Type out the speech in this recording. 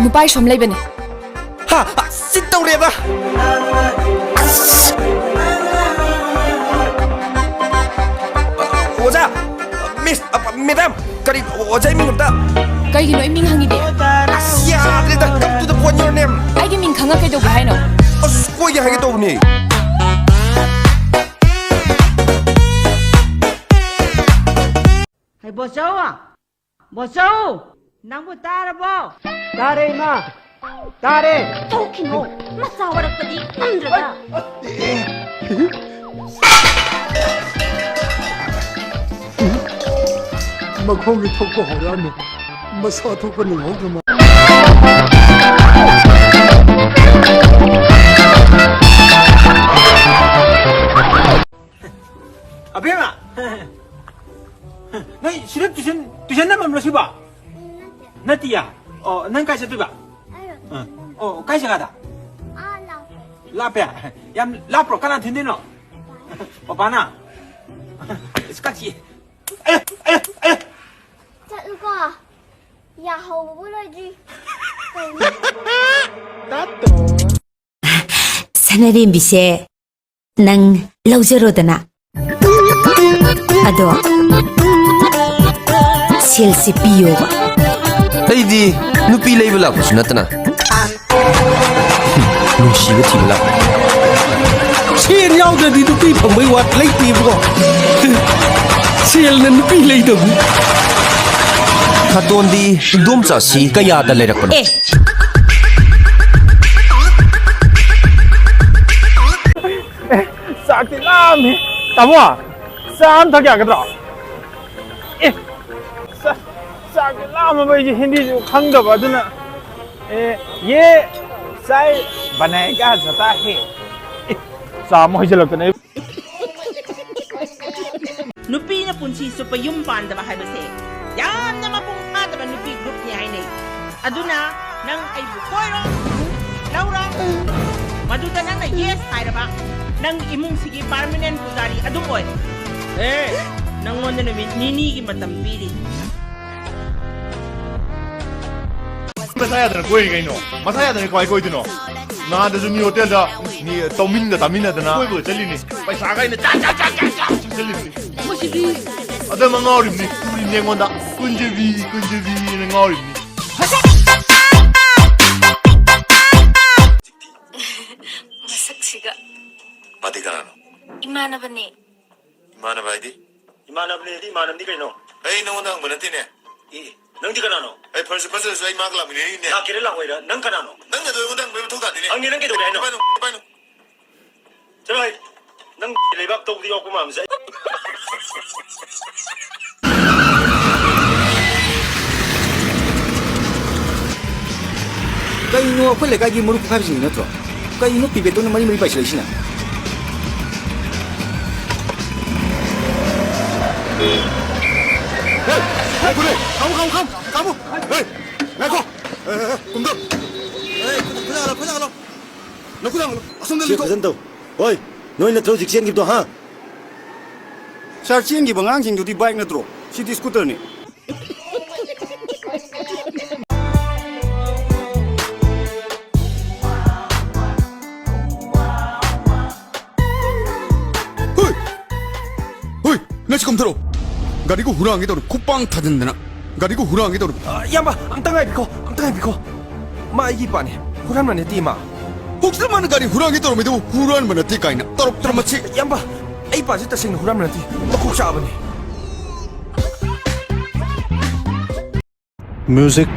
nupai som leiba ni. Ha, sit tau re ba. Oja, Miss, Madam, kari oja iming ta. Kai gi no iming hangi de. Asia, come to the point your name. Ai gi ming khanga kai do hai no. Ko ya ha to ni. Hey, bố cháu à? Bố cháu, nắng của ta là bố. Ta đây mà, ta đây. Đâu khi nào, mà sao vào được đi, ăn rồi đó. mà không thì không có hỏi anh mà sao thôi con đừng hỏi mà à biết à này 실은 두션 남은 뭐 시바 나티야 난 가서 또 봐. 가서 가다 라페야 얌 라프로 가나 텐데노 오빠나 스카치 아야 Chà ư co à? Nhà hầu bố lời gì? 사나리 미세 낭 라우저로드나 아도 실시 비요가 Aidi, nupi leiba la ko sunatna. Nusi ga thila. Sial nhau rồi thì nupi phòng mấy quạt lấy tiền rồi Sial nên nupi lấy được Khaton di dum cha si kaya da lerak pa. 에 싹이 라미 따모아 쌈 타게 하겠다 싹이 라면 뭐 이제 hindi जो खंग दबा तो ना ये साइ बनाएगा जाता है साम हो चलो तो नहीं Nupi na punsi supa yung banda ba haibase. Yan na mapung ata ba Nupi group ni ay nay. Aduna nang ay bukoy Laura. Maduda nang na yes ay ba. Nang imong sige permanent pudari adung oy. Nang mo na namin ninigi matambili. Masaya da koi gai no masaya da koi koi dino na da juni hotel da ni tomin da tamina da na koi bo chali ni paisa gai na cha chali ni masidi ada mangori ni kuri ni ngonda kunjebi ni ngori ni Masaksiga. pati kana no Imana ba ni? mana bai di manam di kay no ai no nang manati ne nang di kana no ai first so ai magla mi ne na kire lang oira nang kana no nang da do nang me thoda di ne ang ni nang ke do dai no bai no chai nang leibak to di ko mam sai cái nó phải là cái gì mà nó phải gì nữa rồi cái nó bị biệt tôi nó mới phải xử lý nè Hey, kule, kamu. Hey, ngako. Cùng đâu? Hey, kudang lo. Nó kudang lo. Asam dali ko. Đâu? Oi, noi na trâu dịch xiên kịp đó ha. Sao xiên kịp bằng ngang xiên đi bike na trâu. City scooter ni. Oi, 나 지금 들어. 가리고 후랑이 도로 쿠빵 타진데나. 가리고 후랑이 도로. Yamba, ang tangay biko. Maigi pa ni. Huram na ni Eteima. 혹시 많은 가리 후랑이 도로 메도 후란 만나 티까이나. 떨어 맞지. Yamba, ay pa si tasing huram na ti. Makuk siya ba ni? Music